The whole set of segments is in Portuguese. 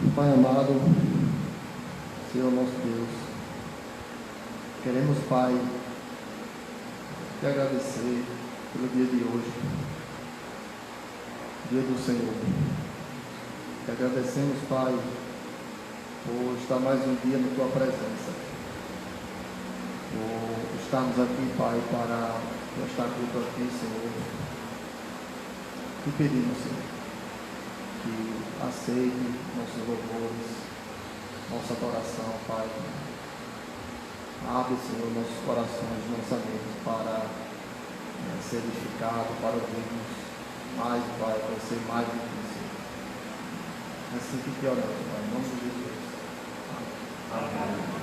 Pai amado, Senhor nosso Deus, queremos, Pai, te agradecer pelo dia de hoje, dia do Senhor. Te agradecemos, Pai, por estar mais um dia na Tua presença, por estarmos aqui, Pai, para prestar culto a Ti, Senhor. Te pedimos, Senhor, que aceite nossos louvores, nossa adoração, Pai. Abre, Senhor, nossos corações, nossa mente para ser edificado, para ouvirmos mais, Pai, para ser mais difícil. É assim que te oramos, Pai, em nome de Jesus. Amém.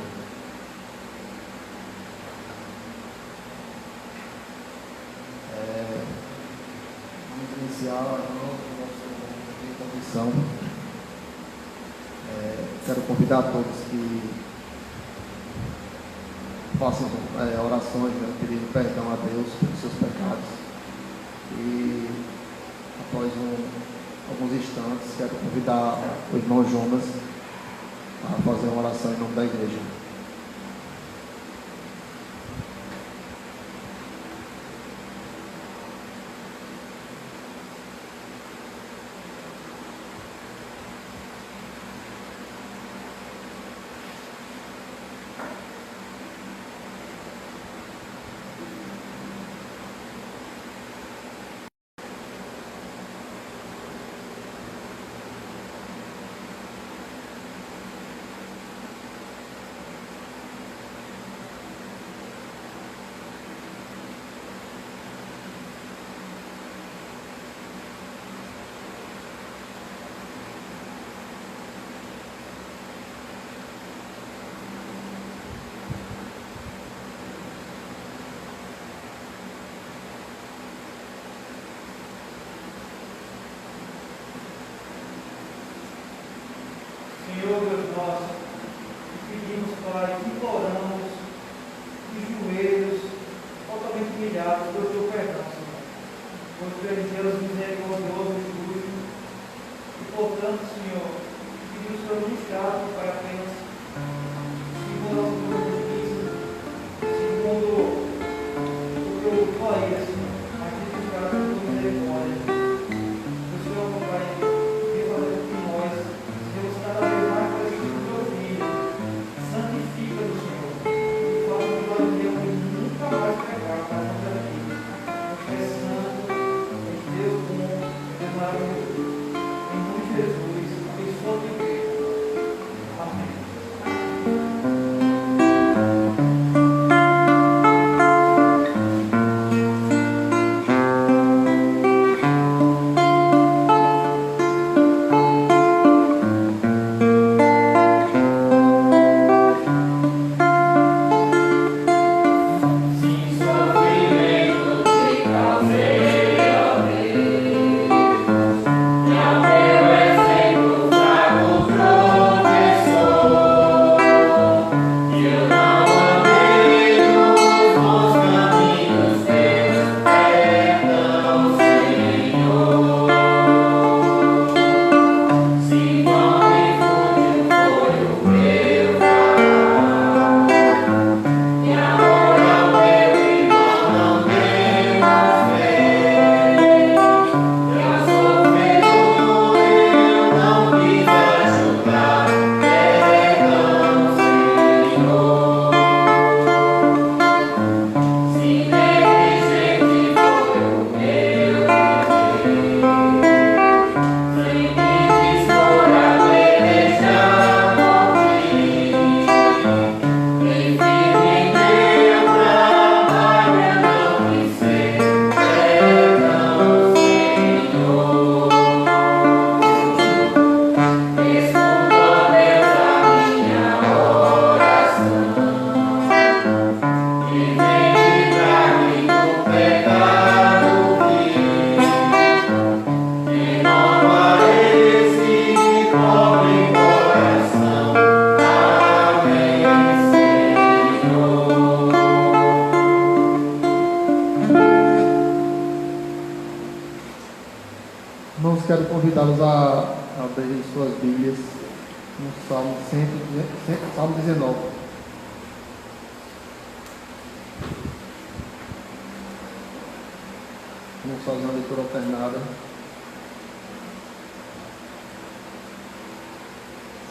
Vamos iniciar a nossa condição. Quero convidar todos que façam orações, pedindo perdão a Deus pelos seus pecados. E após alguns instantes, quero convidar o irmão Jonas a fazer uma oração em nome da igreja. Senhor Deus nosso, pedimos, Pai, imploramos, de joelhos, totalmente humilhados, pelo teu perdão, Senhor. Pois tu és Deus misericordioso e justo. E, portanto, Senhor, pedimos para ministrar, Pai, apenas segundo a tua justiça, segundo o teu poder, Senhor, mas ministrar a tua misericórdia. O Senhor, meu Pai, vem fazer com que nós sejamos cada vez mais parecidos com o teu Filho. Santifica-nos, Senhor, e fala que nós devemos nunca mais pecar para a nossa vida. Tu és santo, és Deus bom, és maravilhoso. Em nome de Jesus, abençoa a tua igreja. Amém. No Salmo 19. Vamos fazer uma leitura alternada.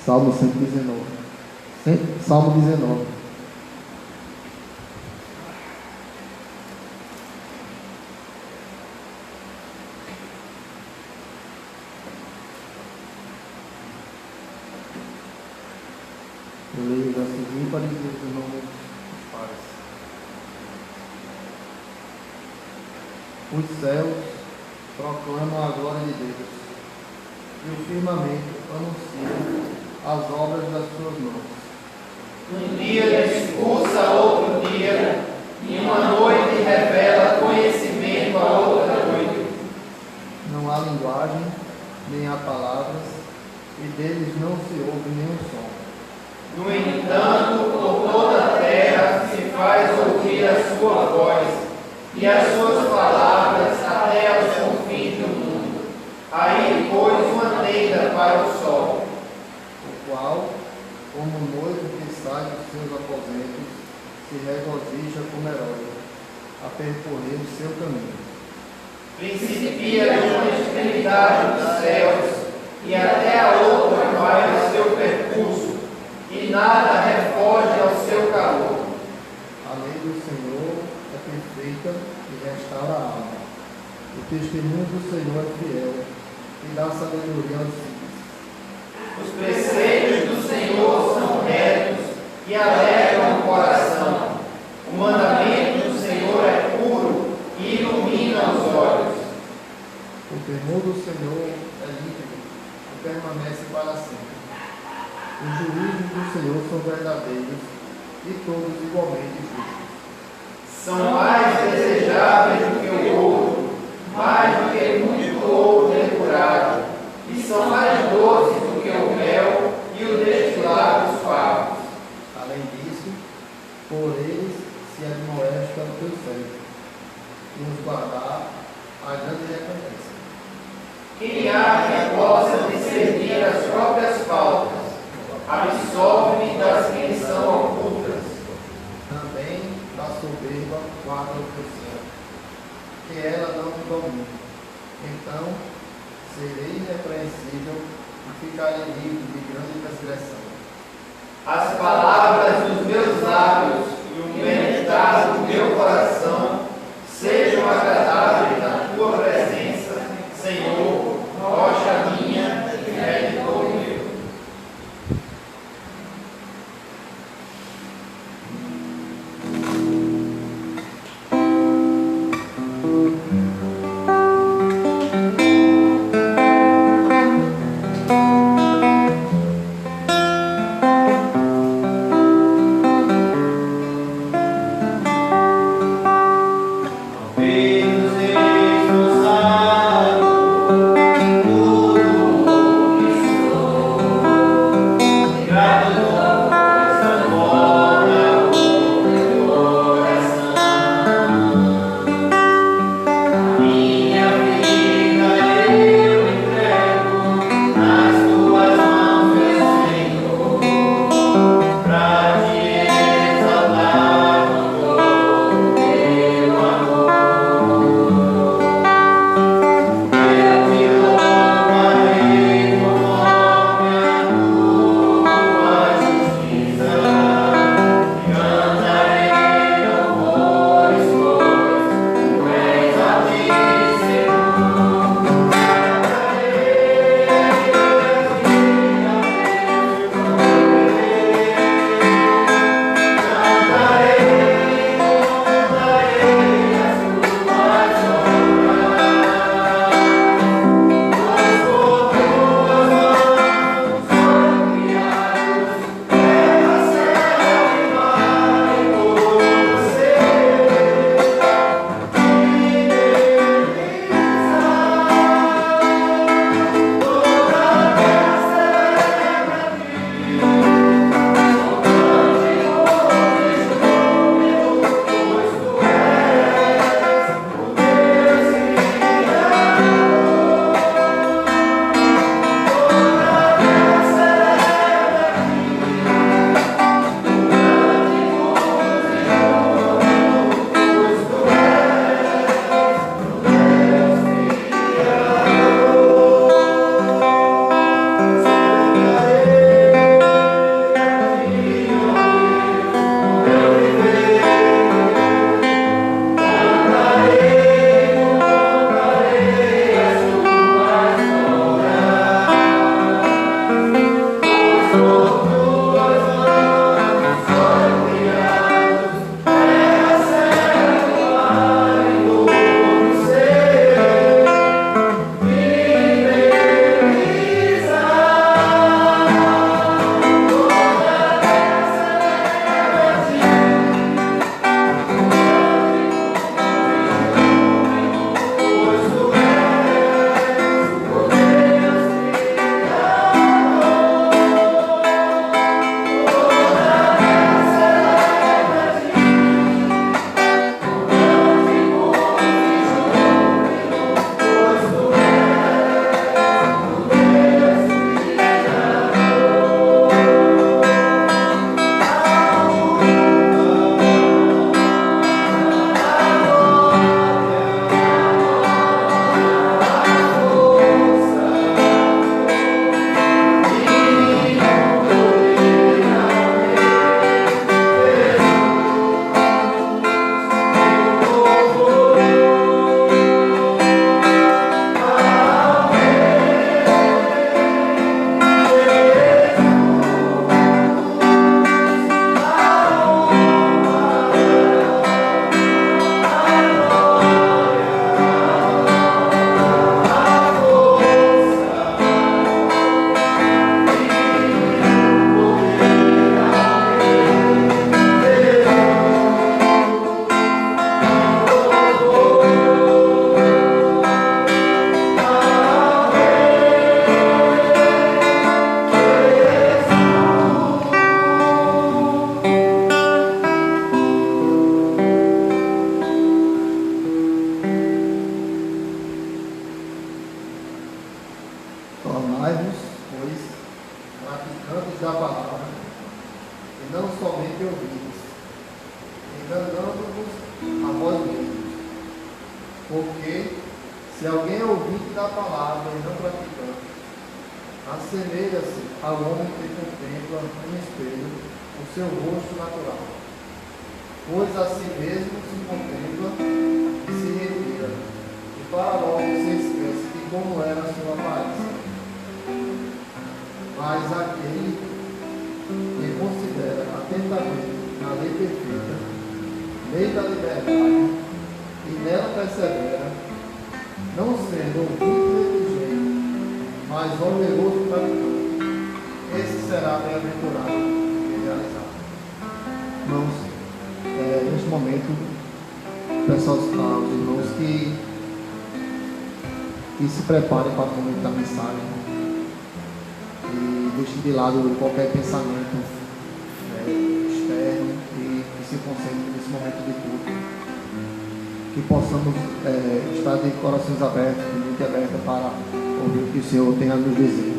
Salmo 119. Salmo 19. Eu leio os versos ímpares e os irmãos pares. Os céus proclamam a glória de Deus, e o firmamento anuncia as obras das suas mãos. Um dia discursa outro dia, e uma noite revela conhecimento a outra noite. Não há linguagem, nem há palavras, e deles não se ouve nenhum som. No entanto, por toda a terra se faz ouvir a sua voz, e as suas palavras até aos confins do mundo. Aí pôs uma tenda para o sol, O qual, como noivo que sai dos seus aposentos, se regozija como herói, a percorrer o seu caminho. principia de uma extremidade dos céus, e até a outra vai o seu percurso, e nada refoge ao seu calor. A lei do Senhor é perfeita e restaura a alma. O testemunho do Senhor é fiel e dá sabedoria aos simples. Os preceitos do Senhor são retos e alegram o coração. O mandamento do Senhor é puro e ilumina os olhos. O temor do Senhor é límpido e permanece para sempre. Os juízos do Senhor são verdadeiros e todos igualmente justos. São mais desejáveis do que o ouro, mais do que muito ouro depurado, e são mais doces do que o mel e o destilado dos favos. Além disso, por eles se admoesta o teu servo, e nos guardar a grande recompensa. Quem há que possa discernir as próprias faltas, absolve-me das que lhe são ocultas. Também da soberba guarda o teu céu, que ela não me domine. Então serei irrepreensível e ficarei livre de grande transgressão. As palavras dos meus lábios e o meditar do meu coração sejam agradáveis na tua presença, Senhor, rocha minha e redentor meu. Tornai-vos, pois, praticantes da palavra, e não somente ouvintes, enganando-vos a vós mesmos. Porque, se alguém é ouvinte da palavra e não praticante, assemelha-se ao homem que contempla no espelho o seu rosto natural, pois a si mesmo se contempla e se retira, e para logo se esquece de como era a sua aparência. Mas aquele que considera atentamente na lei perfeita, lei da liberdade, e nela persevera, não sendo ouvinte negligente, mas operoso praticante, esse será bem-aventurado e realizado. Irmãos, neste momento, peço aos irmãos que se preparem para o momento da mensagem. E deixe de lado qualquer pensamento externo e se concentre nesse momento de culto. Que possamos estar de corações abertos, de mente aberta para ouvir o que o Senhor tem a nos dizer.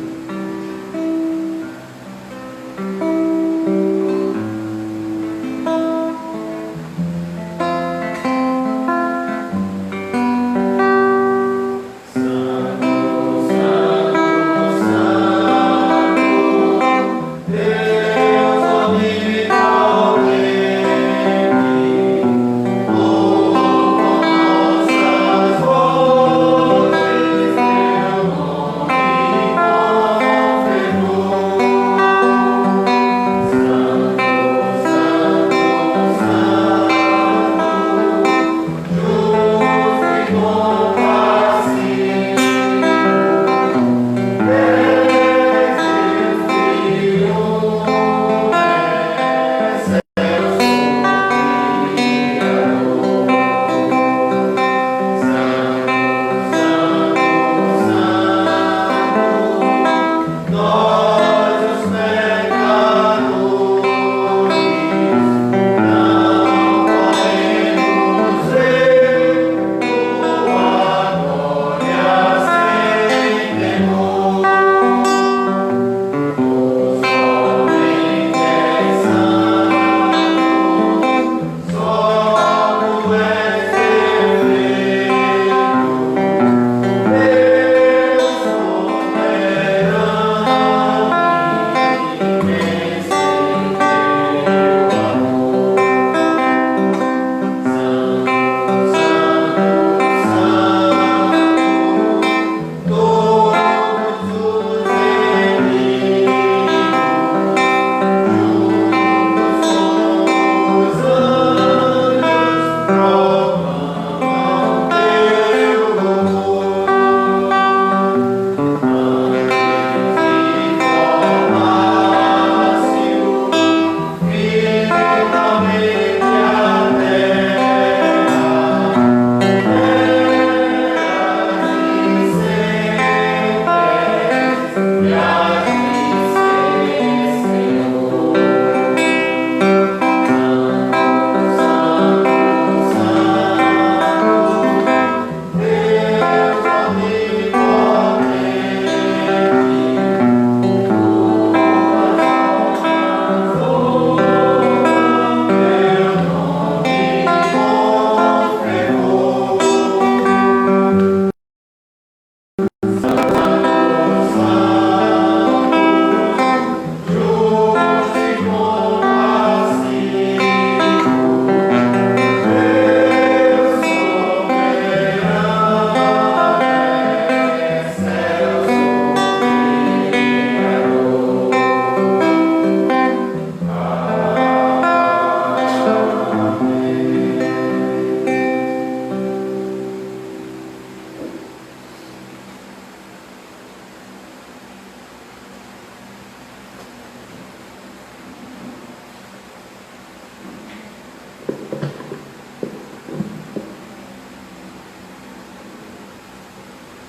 Oh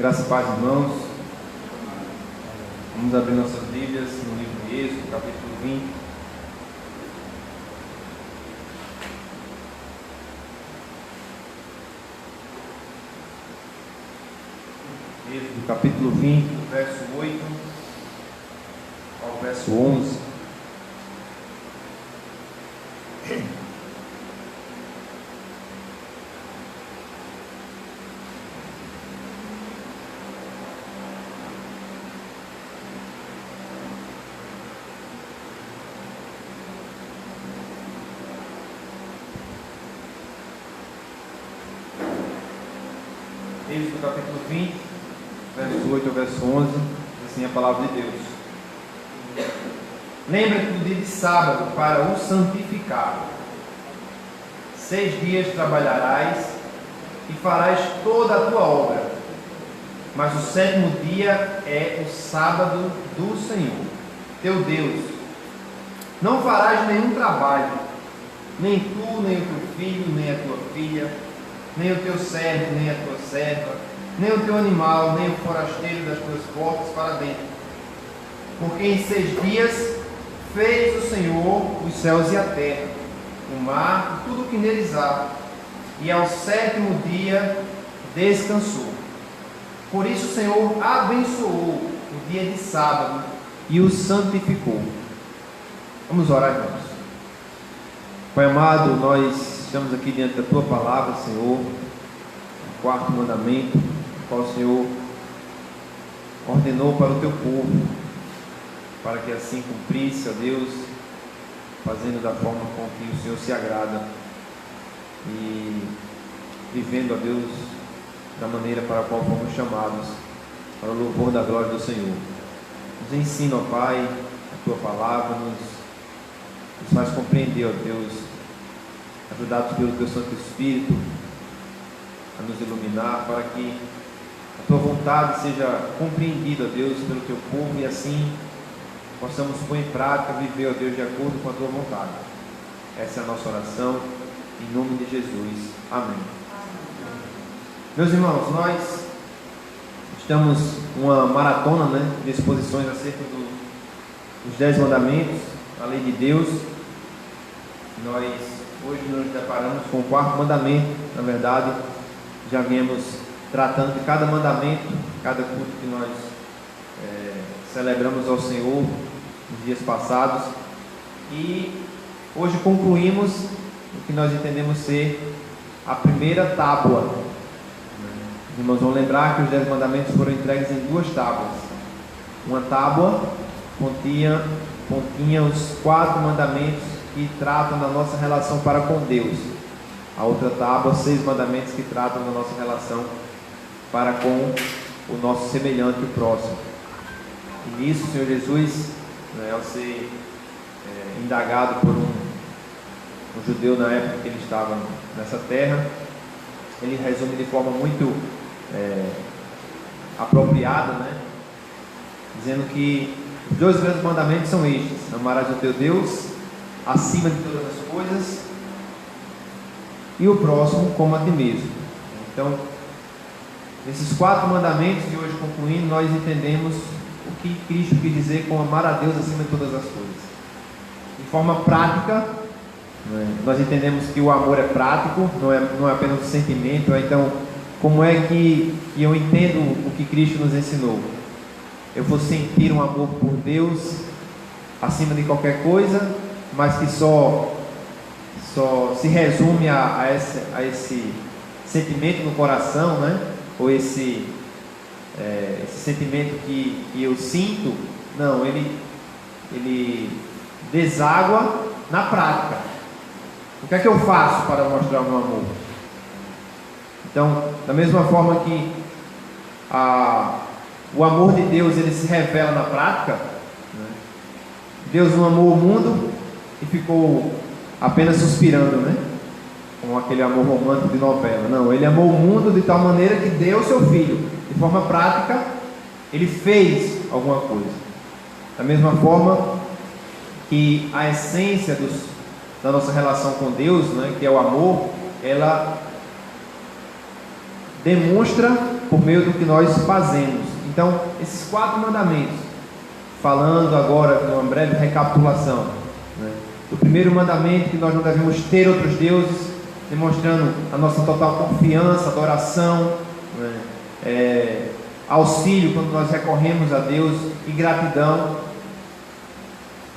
Graças e paz, irmãos. Vamos abrir nossas Bíblias no livro de Êxodo, capítulo 20. Êxodo, capítulo 20, do verso 8 ao verso 11. Êxodo capítulo 20, verso 8 ao verso 11, assim é a palavra de Deus. Lembra-te do dia de sábado para o santificar. 6 dias trabalharás e farás toda a tua obra, mas o 7º dia é o sábado do Senhor, teu Deus. Não farás nenhum trabalho, nem tu, nem o teu filho, nem a tua filha, nem o teu servo, nem a tua serva, nem o teu animal, nem o forasteiro das tuas portas para dentro. Porque em 6 dias fez o Senhor os céus e a terra, o mar e tudo o que neles há, e ao 7º dia descansou. Por isso o Senhor abençoou o dia de sábado e o santificou. Vamos orar, irmãos. Pai amado, nós estamos aqui diante da Tua palavra, Senhor, o 4º mandamento, o qual o Senhor ordenou para o Teu povo, para que assim cumprisse, ó Deus, fazendo da forma com que o Senhor se agrada e vivendo, ó Deus, da maneira para a qual fomos chamados, para o louvor da glória do Senhor. Nos ensina, ó Pai, a Tua palavra, nos faz compreender, ó Deus, ajudados pelo Teu Santo Espírito a nos iluminar, para que a Tua vontade seja compreendida, ó Deus, pelo Teu povo, e assim possamos pôr em prática, viver, ó Deus, de acordo com a Tua vontade. Essa é a nossa oração, em nome de Jesus. Amém. Meus irmãos, nós estamos uma maratona, de exposições acerca dos 10 mandamentos, a lei de Deus. Hoje nos deparamos com o 4º mandamento. Na verdade, já viemos tratando de cada mandamento, cada culto que nós celebramos ao Senhor nos dias passados, e hoje concluímos o que nós entendemos ser a primeira tábua. Os irmãos vão lembrar que os 10 mandamentos foram entregues em 2 tábuas. Uma tábua continha os 4 mandamentos que tratam da nossa relação para com Deus. A outra tábua, 6 mandamentos que tratam da nossa relação para com o nosso semelhante, o próximo. E nisso o Senhor Jesus, ao ser indagado por um judeu na época que ele estava nessa terra, ele resume de forma muito apropriada, dizendo que os 2 grandes mandamentos são estes: amarás o teu Deus acima de todas as coisas e o próximo como a ti mesmo. Então, esses 4 mandamentos, de hoje concluindo, nós entendemos o que Cristo quis dizer com amar a Deus acima de todas as coisas. De forma prática, nós entendemos que o amor é prático, não é apenas um sentimento. Então, como é que eu entendo o que Cristo nos ensinou? Eu vou sentir um amor por Deus acima de qualquer coisa, mas que só se resume a esse sentimento no coração, ou esse sentimento que eu sinto. Não, ele deságua na prática. O que é que eu faço para mostrar o meu amor? Então, da mesma forma que o amor de Deus ele se revela na prática, Deus não amou o mundo e ficou apenas suspirando, com aquele amor romântico de novela. Não, Ele amou o mundo de tal maneira que deu o seu Filho. De forma prática, Ele fez alguma coisa. Da mesma forma que a essência da nossa relação com Deus, que é o amor, ela demonstra por meio do que nós fazemos. Então, esses 4 mandamentos, falando agora de uma breve recapitulação, né? O primeiro mandamento, que nós não devemos ter outros deuses, demonstrando a nossa total confiança, adoração, né? Auxílio quando nós recorremos a Deus e gratidão.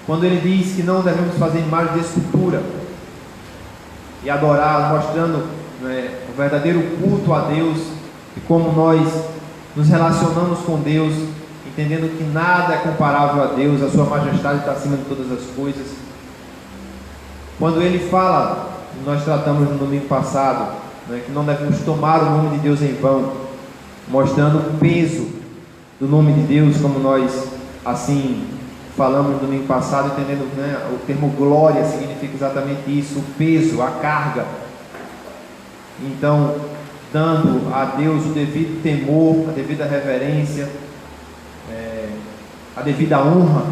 Quando ele diz que não devemos fazer imagem de escultura e adorar, mostrando, né, o verdadeiro culto a Deus e como nós nos relacionamos com Deus, entendendo que nada é comparável a Deus, a sua majestade está acima de todas as coisas. Quando ele fala, nós tratamos no domingo passado, né, que não devemos tomar o nome de Deus em vão, mostrando o peso do nome de Deus, como nós assim falamos no domingo passado, entendendo, né, o termo glória significa exatamente isso, o peso, a carga. Então, dando a Deus o devido temor, a devida reverência, a devida honra,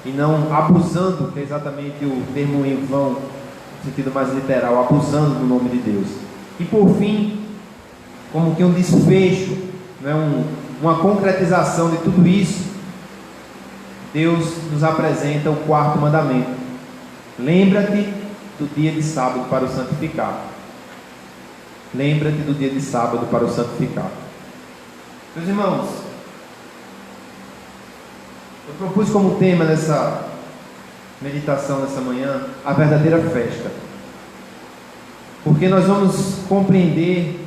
e não abusando, que é exatamente o termo em vão, no sentido mais literal, abusando do nome de Deus. E por fim, como que um desfecho, né, uma concretização de tudo isso, Deus nos apresenta o 4º mandamento: lembra-te do dia de sábado para o santificar. Lembra-te do dia de sábado para o santificar. Meus irmãos, eu propus como tema dessa meditação nessa manhã a verdadeira festa, porque nós vamos compreender,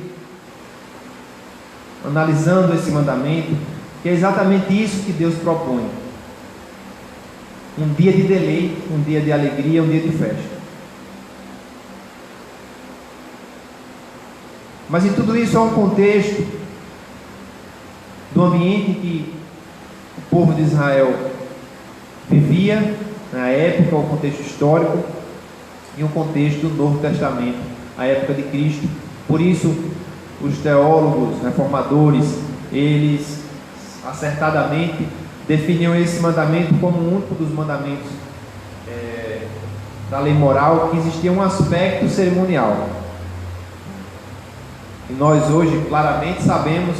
analisando esse mandamento, que é exatamente isso que Deus propõe: um dia de deleite, um dia de alegria, um dia de festa. Mas em tudo isso há um contexto do ambiente em que o povo de Israel vivia, na época, o contexto histórico, e um contexto do Novo Testamento, a época de Cristo. Por isso, os teólogos reformadores, eles acertadamente definiam esse mandamento como o único dos mandamentos da lei moral que existia um aspecto cerimonial. E nós hoje claramente sabemos,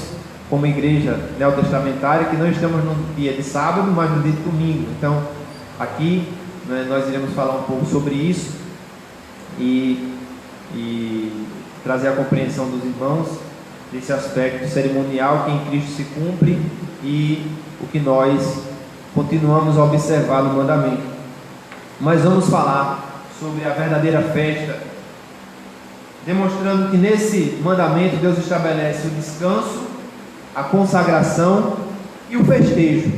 como igreja neotestamentária, que não estamos no dia de sábado, mas no dia de domingo. Então, aqui, né, nós iremos falar um pouco sobre isso e trazer a compreensão dos irmãos desse aspecto cerimonial que em Cristo se cumpre e o que nós continuamos a observar no mandamento. Mas vamos falar sobre a verdadeira festa, demonstrando que nesse mandamento Deus estabelece o descanso, a consagração e o festejo.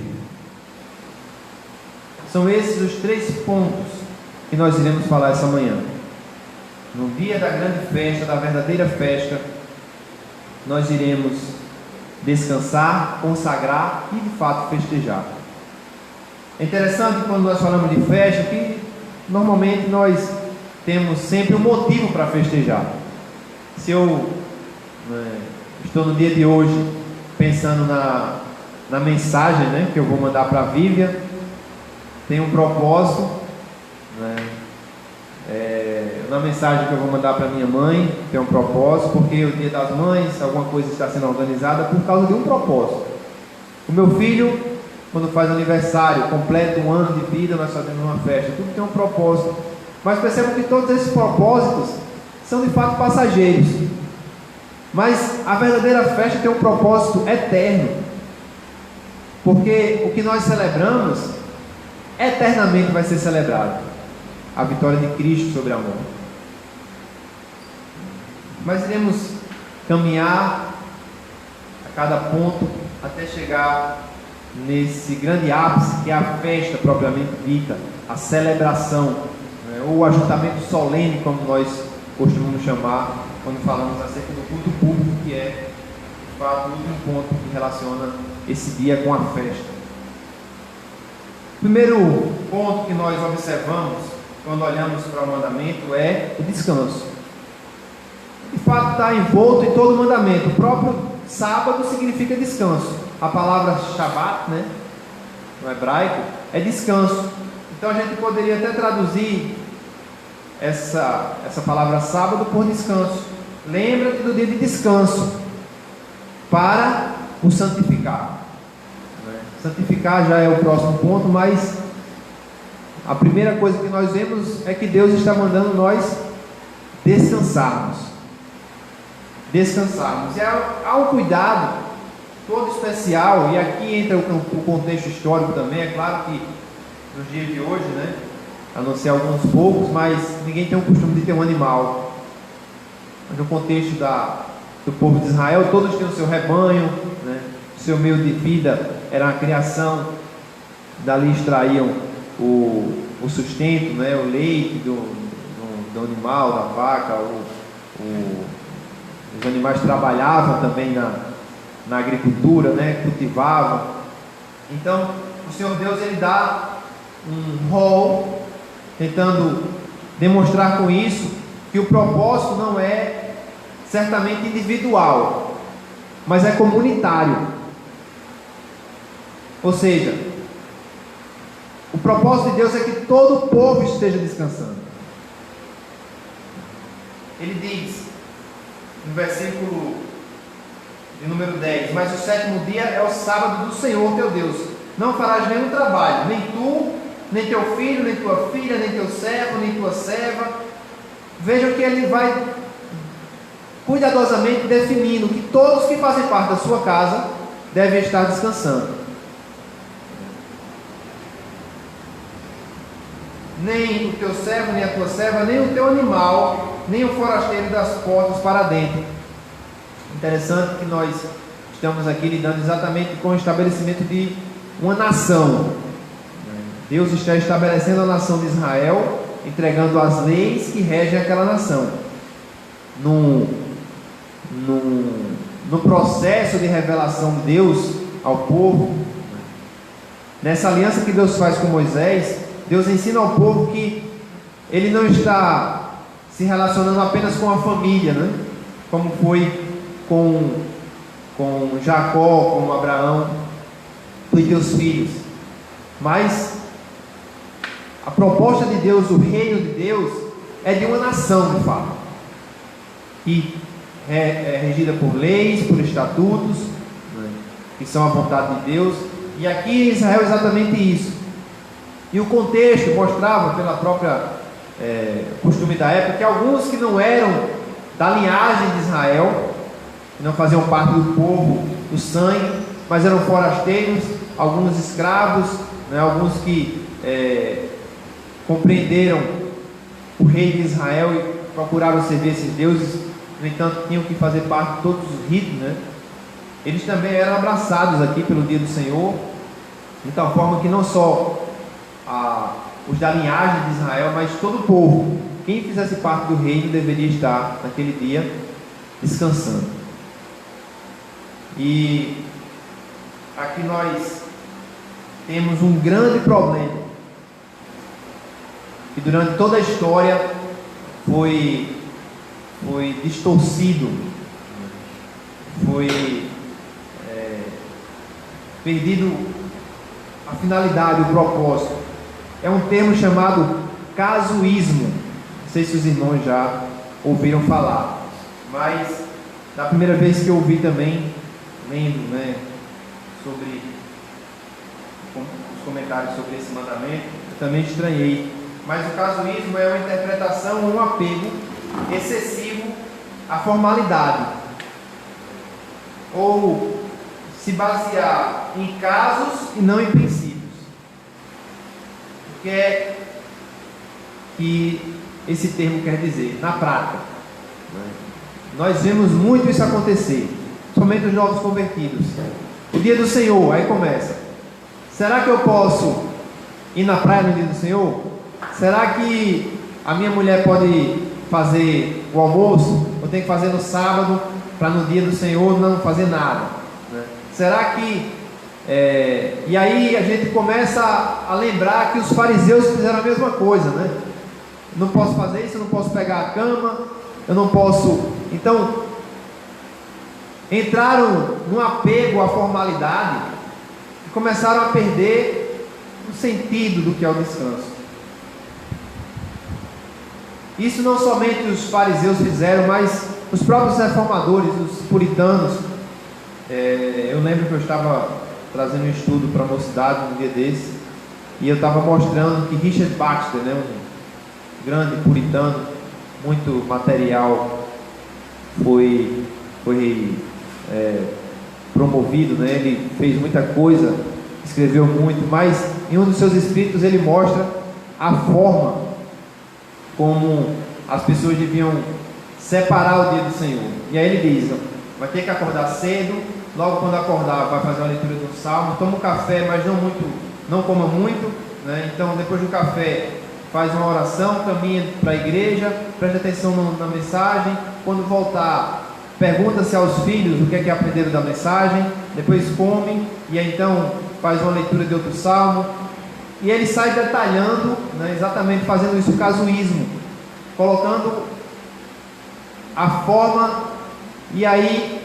São esses os 3 pontos que nós iremos falar essa manhã. No dia da grande festa, da verdadeira festa, nós iremos descansar, consagrar e de fato festejar. É interessante quando nós falamos de festa que normalmente nós temos sempre um motivo para festejar. Se eu estou no dia de hoje pensando na mensagem, né, que eu vou mandar para a Vivian, tem um propósito, né? Na mensagem que eu vou mandar para minha mãe tem um propósito, porque o dia das mães, alguma coisa está sendo organizada por causa de um propósito. O meu filho, quando faz aniversário, completa um ano de vida, nós fazemos uma festa, tudo tem um propósito. Mas percebam que todos esses propósitos são de fato passageiros, mas a verdadeira festa tem um propósito eterno, porque o que nós celebramos eternamente vai ser celebrado: a vitória de Cristo sobre a morte. Mas iremos caminhar a cada ponto até chegar nesse grande ápice que é a festa propriamente dita, a celebração, né, ou o ajuntamento solene, como nós costumamos chamar quando falamos acerca do culto público, que é de fato o último ponto que relaciona esse dia com a festa. O primeiro ponto que nós observamos quando olhamos para o mandamento é o descanso. De fato está envolto em todo o mandamento. O próprio sábado significa descanso. A palavra Shabbat, né, no hebraico, é descanso. Então a gente poderia até traduzir essa palavra sábado por descanso. Lembra-te do dia de descanso. para o santificar. Santificar já é o próximo ponto, mas a primeira coisa que nós vemos é que Deus está mandando nós descansarmos. Descansarmos. E há um cuidado todo especial, e aqui entra o contexto histórico também. É claro que nos dias de hoje, né, a não ser alguns poucos, mas ninguém tem o costume de ter um animal. Mas no contexto do povo de Israel, todos tinham o seu rebanho, né, o seu meio de vida era a criação, dali extraíam o sustento, né, o leite do animal, da vaca. Os animais trabalhavam também na agricultura, né, cultivavam. Então o Senhor Deus, ele dá um rol, tentando demonstrar com isso que o propósito não é certamente individual, mas é comunitário. Ou seja, o propósito de Deus é que todo o povo esteja descansando. Ele diz no versículo de número 10: mas o sétimo dia é o sábado do Senhor teu Deus. Não farás nenhum trabalho, nem tu, nem teu filho, nem tua filha, nem teu servo, nem tua serva. Vejam que ele vai cuidadosamente definindo que todos que fazem parte da sua casa devem estar descansando. Nem o teu servo, nem a tua serva, nem o teu animal, nem o forasteiro das portas para dentro. Interessante que nós estamos aqui lidando exatamente com o estabelecimento de uma nação. Deus está estabelecendo a nação de Israel, entregando as leis que regem aquela nação. No processo de revelação de Deus ao povo, nessa aliança que Deus faz com Moisés, Deus ensina ao povo que ele não está se relacionando apenas com a família, né? Como foi com Jacó, com Abraão, tu e teus filhos. Mas a proposta de Deus, o reino de Deus, é de uma nação, de fato, que é regida por leis, por estatutos, né, que são a vontade de Deus. E aqui em Israel é exatamente isso. E o contexto mostrava, pela própria costume da época, que alguns que não eram da linhagem de Israel, que não faziam parte do povo, do sangue, mas eram forasteiros, alguns escravos, né, alguns que compreenderam o rei de Israel e procuraram servir esses deuses, no entanto tinham que fazer parte de todos os ritos, né? Eles também eram abraçados aqui pelo dia do Senhor, de tal forma que não só os da linhagem de Israel, mas todo o povo, quem fizesse parte do reino, deveria estar naquele dia descansando. E aqui nós temos um grande problema, que durante toda a história foi distorcido, foi perdido a finalidade, o propósito. É um termo chamado casuísmo. Não sei se os irmãos já ouviram falar, mas da primeira vez que eu ouvi também, lendo, né, sobre os comentários sobre esse mandamento, eu também estranhei. Mas o casuísmo é uma interpretação, um apego excessivo à formalidade, ou se basear em casos e não em princípios. O que é que esse termo quer dizer na prática? Nós vemos muito isso acontecer, somente os novos convertidos. O dia do Senhor, aí começa: será que eu posso ir na praia no dia do Senhor? Será que a minha mulher pode fazer o almoço? Eu tenho que fazer no sábado, para no dia do Senhor não fazer nada, né? Será que... E aí a gente começa a lembrar que os fariseus fizeram a mesma coisa, né? Eu não posso fazer isso, eu não posso pegar a cama, eu não posso... Então, entraram num apego à formalidade e começaram a perder o sentido do que é o descanso. Isso não somente os fariseus fizeram, mas os próprios reformadores, os puritanos, Eu lembro que eu estava trazendo um estudo para a mocidade um dia desse, e eu estava mostrando que Richard Baxter, né, um grande puritano, muito material foi promovido, né? Ele fez muita coisa, escreveu muito, mas em um dos seus escritos ele mostra a forma como as pessoas deviam separar o dia do Senhor. E aí ele diz: vai ter que acordar cedo, logo quando acordar vai fazer uma leitura do Salmo, toma um café, mas não coma muito, né? Então depois do café faz uma oração, caminha para a igreja, preste atenção na mensagem, quando voltar pergunta-se aos filhos o que é que aprenderam da mensagem, depois come, e aí então faz uma leitura de outro salmo, e ele sai detalhando, né, exatamente fazendo isso, o casuísmo, colocando a forma, e aí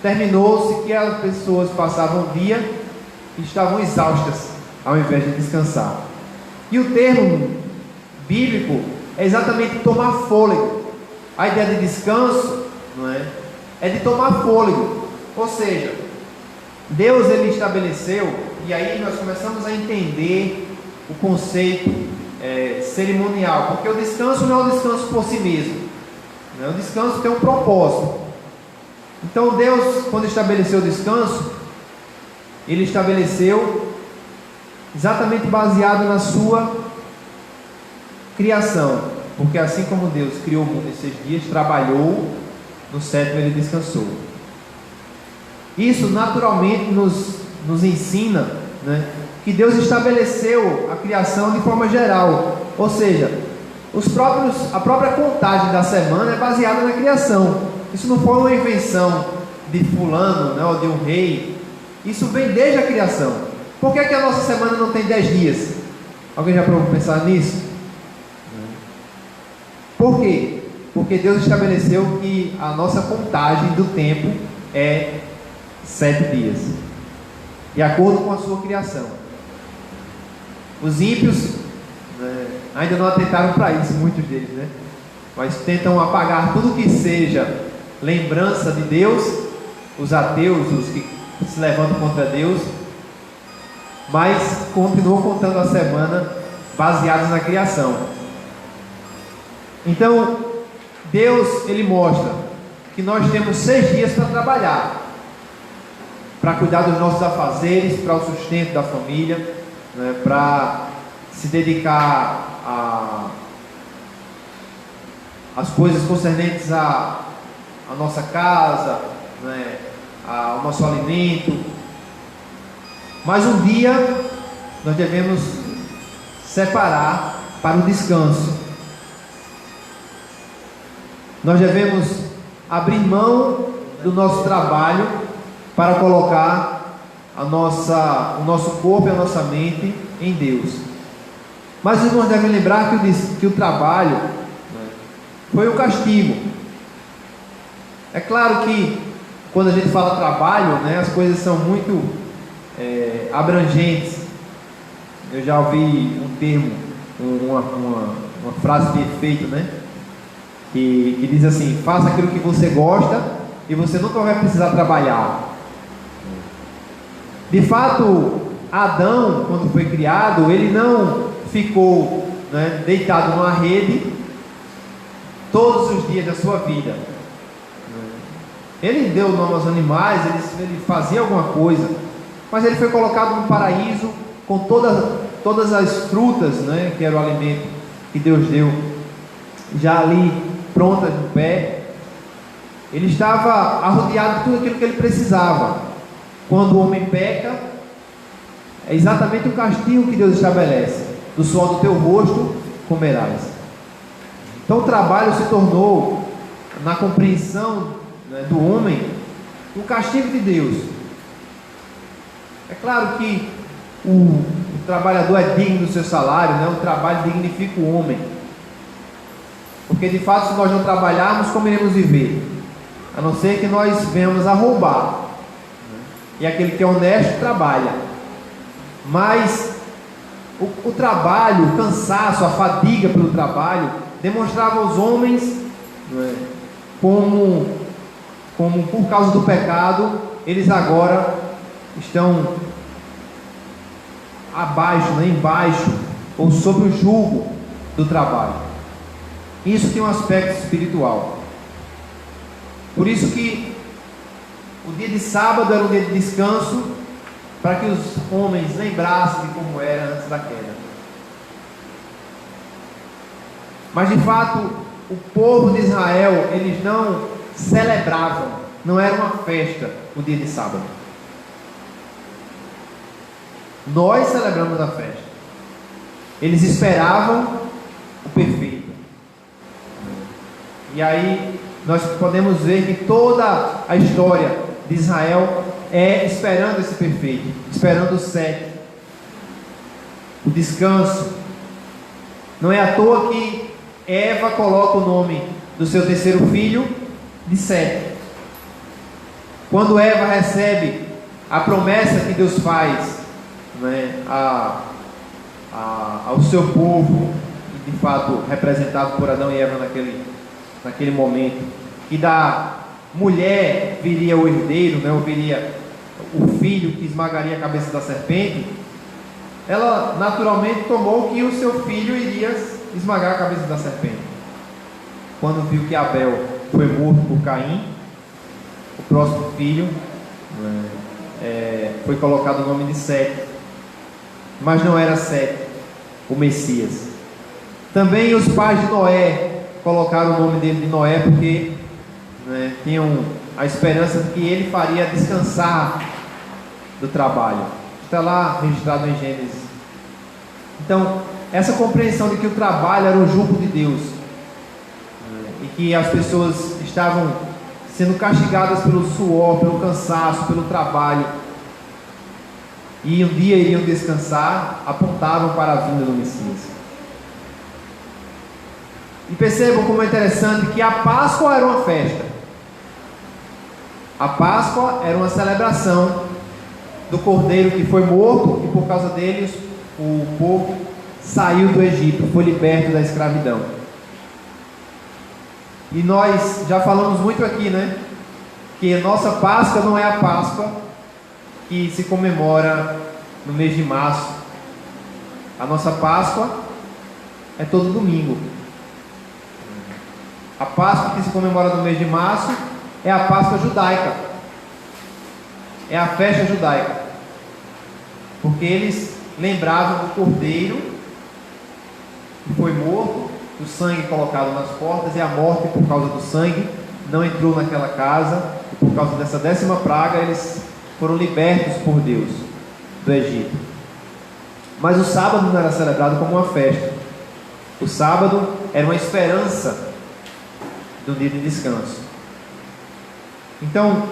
terminou-se que as pessoas passavam o dia e estavam exaustas, ao invés de descansar. E o termo bíblico é exatamente tomar fôlego. A ideia de descanso, não é de tomar fôlego. Ou seja, Deus ele estabeleceu, e aí nós começamos a entender o conceito cerimonial, porque o descanso não é um descanso por si mesmo, né? O descanso tem um propósito. Então Deus, quando estabeleceu o descanso, ele estabeleceu exatamente baseado na sua criação, porque assim como Deus criou o mundo em 6 dias, trabalhou, no 7º ele descansou. Isso naturalmente nos ensina, né, que Deus estabeleceu a criação de forma geral, ou seja, a própria contagem da semana é baseada na criação. Isso não foi uma invenção de fulano, né, ou de um rei. Isso vem desde a criação. Por que a nossa semana não tem 10 dias? Alguém já provou pensar nisso? Por quê? Porque Deus estabeleceu que a nossa contagem do tempo é 7 dias, de acordo com a sua criação. Os ímpios, né, ainda não atentaram para isso, muitos deles, né? Mas tentam apagar tudo que seja lembrança de Deus, os ateus, os que se levantam contra Deus, mas continuam contando a semana baseados na criação. Então Deus ele mostra que nós temos 6 dias para trabalhar, para cuidar dos nossos afazeres, para o sustento da família, né, para se dedicar às coisas concernentes à nossa casa, né, ao nosso alimento. Mas um dia nós devemos separar para o descanso. Nós devemos abrir mão do nosso trabalho para colocar o nosso corpo e a nossa mente em Deus. Mas os irmãos devem lembrar que o trabalho foi um castigo. É claro que quando a gente fala trabalho, né, as coisas são muito abrangentes. Eu já ouvi um termo, uma frase de efeito, né, que diz assim: faça aquilo que você gosta e você nunca vai precisar trabalhar. De fato, Adão, quando foi criado, ele não ficou, né, deitado numa rede todos os dias da sua vida. Ele deu nome aos animais, ele fazia alguma coisa, mas ele foi colocado no paraíso com todas as frutas, né, que era o alimento que Deus deu, já ali prontas no pé. Ele estava arrodeado de tudo aquilo que ele precisava. Quando o homem peca, é exatamente o castigo que Deus estabelece: do suor do teu rosto comerás. Então o trabalho se tornou, na compreensão, né, do homem, um castigo de Deus. É claro que o trabalhador é digno do seu salário, né? O trabalho dignifica o homem, porque de fato, se nós não trabalharmos, como iremos viver? A não ser que nós venhamos a roubar. E aquele que é honesto trabalha. Mas o trabalho, o cansaço, a fadiga pelo trabalho demonstrava aos homens, não é, como como por causa do pecado, eles agora estão abaixo, né, embaixo, ou sob o jugo do trabalho. Isso tem um aspecto espiritual. Por isso que o dia de sábado era um dia de descanso, para que os homens lembrassem de como era antes da queda. Mas de fato, o povo de Israel, eles não celebravam, não era uma festa o dia de sábado. Nós celebramos a festa. Eles esperavam o perfeito. E aí nós podemos ver que toda a história de Israel é esperando esse perfeito, esperando o sétimo, o descanso. Não é à toa que Eva coloca o nome do seu terceiro filho de Sete. Quando Eva recebe a promessa que Deus faz, né, ao seu povo, de fato representado por Adão e Eva naquele momento, e da mulher viria o herdeiro, né, ou viria o filho que esmagaria a cabeça da serpente, ela naturalmente tomou que o seu filho iria esmagar a cabeça da serpente. Quando viu que Abel foi morto por Caim, o próximo filho, foi colocado o nome de Sete, mas não era Sete, o Messias. Também os pais de Noé colocaram o nome dele de Noé porque tinham a esperança de que ele faria descansar do trabalho. Está lá registrado em Gênesis. Então, essa compreensão de que o trabalho era o jugo de Deus, e que as pessoas estavam sendo castigadas pelo suor, pelo cansaço, pelo trabalho, e um dia iriam descansar, apontavam para a vinda do Messias. E percebam como é interessante que a Páscoa era uma festa. A Páscoa era uma celebração do Cordeiro que foi morto, e por causa dele o povo saiu do Egito, foi liberto da escravidão. E nós já falamos muito aqui, né, que a nossa Páscoa não é a Páscoa que se comemora no mês de março. A nossa Páscoa é todo domingo. A Páscoa que se comemora no mês de março é a Páscoa judaica, é a festa judaica, porque eles lembravam do Cordeiro que foi morto, o sangue colocado nas portas, e a morte por causa do sangue não entrou naquela casa, e por causa dessa 10ª praga eles foram libertos por Deus do Egito. Mas o sábado não era celebrado como uma festa. O sábado era uma esperança do dia de descanso. Então,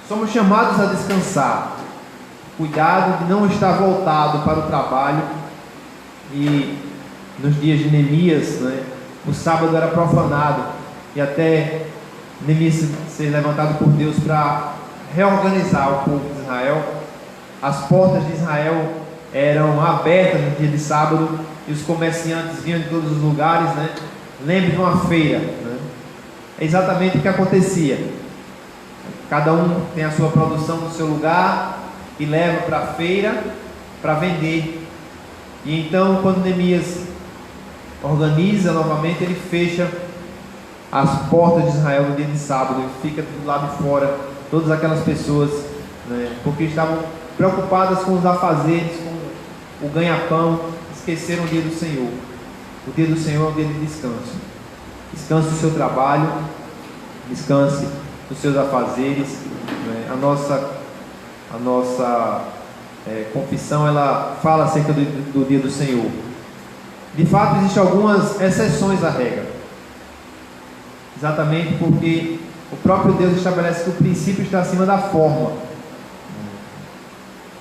somos chamados a descansar. Cuidado de não estar voltado para o trabalho. E nos dias de Neemias, o sábado era profanado, e até Neemias ser levantado por Deus para reorganizar o povo de Israel. As portas de Israel eram abertas no dia de sábado, e os comerciantes vinham de todos os lugares, Lembre de uma feira, É exatamente o que acontecia. Cada um tem a sua produção no seu lugar e leva para a feira para vender. E então, quando Neemias organiza novamente, ele fecha as portas de Israel no dia de sábado, e fica do lado de fora todas aquelas pessoas, porque estavam preocupadas com os afazeres, com o ganha-pão, esqueceram o dia do Senhor. O dia do Senhor é um dia de descanso. Descanse do seu trabalho, descanse dos seus afazeres. A nossa confissão, ela fala acerca do dia do Senhor. De fato, existem algumas exceções à regra, exatamente porque o próprio Deus estabelece que o princípio está acima da forma.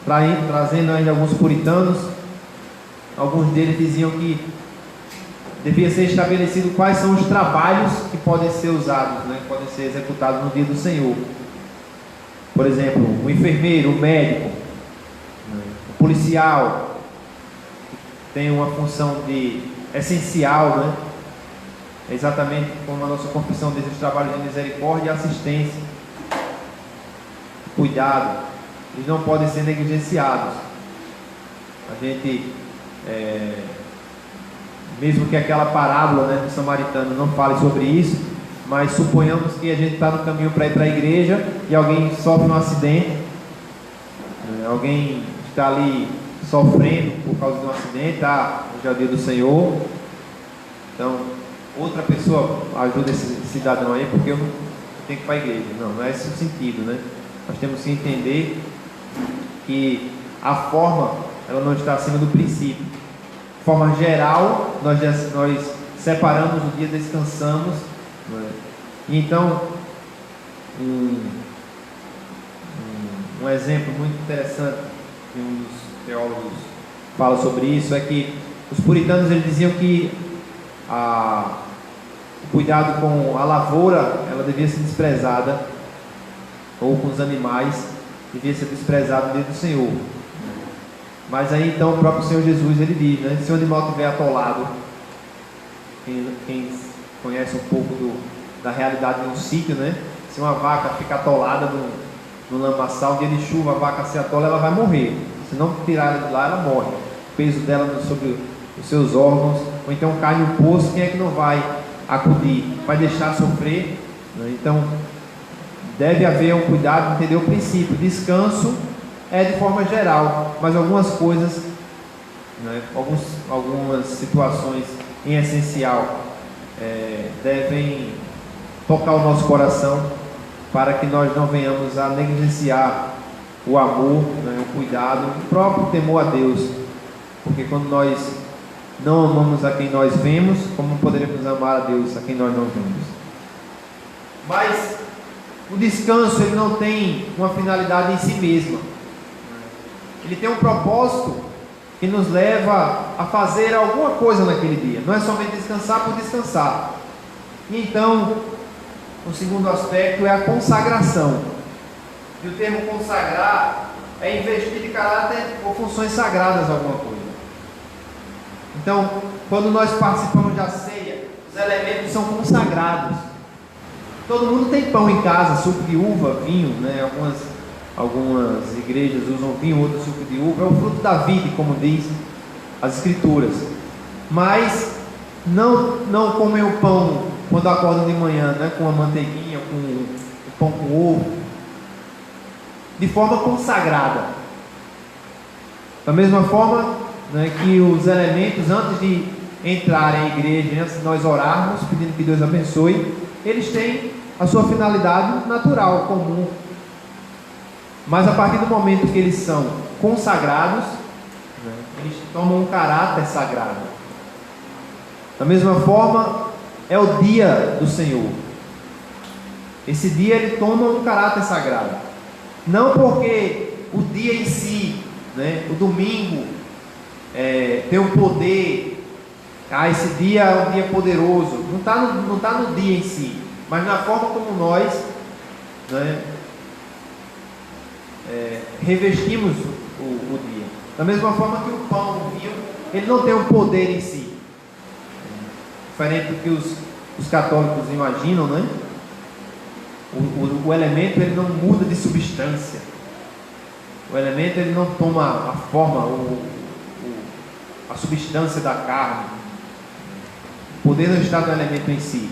Trazendo ainda alguns puritanos, alguns deles diziam que devia ser estabelecido quais são os trabalhos que podem ser usados, podem ser executados no dia do Senhor. Por exemplo, o enfermeiro, o médico, o policial, tem uma função essencial, exatamente como a nossa confissão diz, os trabalhos de misericórdia e assistência. cuidado, eles não podem ser negligenciados. A gente, mesmo que aquela parábola, né, do samaritano não fale sobre isso, mas suponhamos que a gente está no caminho para ir para a igreja e alguém sofre um acidente, alguém está ali sofrendo por causa de um acidente, hoje é o dia do Senhor, então outra pessoa ajuda esse cidadão aí, porque eu não tenho que ir para a igreja. Não é esse o sentido, né? Nós temos que entender que a forma, ela não está acima do princípio. De forma geral, nós separamos o dia, descansamos, né? E então, um exemplo muito interessante que um dos teólogos fala sobre isso é que os puritanos, eles diziam que o cuidado com a lavoura, ela devia ser desprezada, ou com os animais, devia ser desprezado dentro do Senhor. Mas aí então o próprio Senhor Jesus, ele diz, né, se o animal estiver atolado, quem conhece um pouco da realidade de um sítio, né, se uma vaca fica atolada no lamaçal, dia de chuva, a vaca se atola, ela vai morrer. Se não tirar ela de lá, ela morre. O peso dela sobre os seus órgãos, ou então cai no poço, quem é que não vai acudir? Vai deixar sofrer, né? Então deve haver um cuidado, entender o princípio. Descanso é de forma geral, mas algumas coisas, né, algumas situações em essencial devem tocar o nosso coração, para que nós não venhamos a negligenciar o amor, né, o cuidado, o próprio temor a Deus, porque quando nós não amamos a quem nós vemos, como poderemos amar a Deus a quem nós não vemos? Mas o descanso, ele não tem uma finalidade em si mesma. Ele tem um propósito que nos leva a fazer alguma coisa naquele dia. Não é somente descansar por descansar. E então, o segundo aspecto é a consagração. E o termo consagrar é investir de caráter ou funções sagradas alguma coisa. Então, quando nós participamos da ceia, os elementos são consagrados. Todo mundo tem pão em casa, suco de uva, vinho, né? Algumas igrejas usam vinho, outros suco de uva. É o fruto da vida, como diz as Escrituras. Mas não comem o pão quando acordam de manhã, né? Com a manteiguinha, com o pão com ovo, de forma consagrada. Da mesma forma, né, que os elementos, antes de entrarem à igreja, antes de nós orarmos, pedindo que Deus abençoe, eles têm a sua finalidade natural, comum. Mas a partir do momento que eles são consagrados, né, eles tomam um caráter sagrado. Da mesma forma, é o dia do Senhor. Esse dia ele toma um caráter sagrado. Não porque o dia em si, né, o domingo, tem um poder, esse dia é um dia poderoso. Não está no dia em si, mas na forma como nós, né, revestimos o dia. Da mesma forma que o pão, o vinho, ele não tem um poder em si. Diferente do que os católicos imaginam, né? O elemento, ele não muda de substância. O elemento, ele não toma a forma, a substância da carne. O poder não está no elemento em si,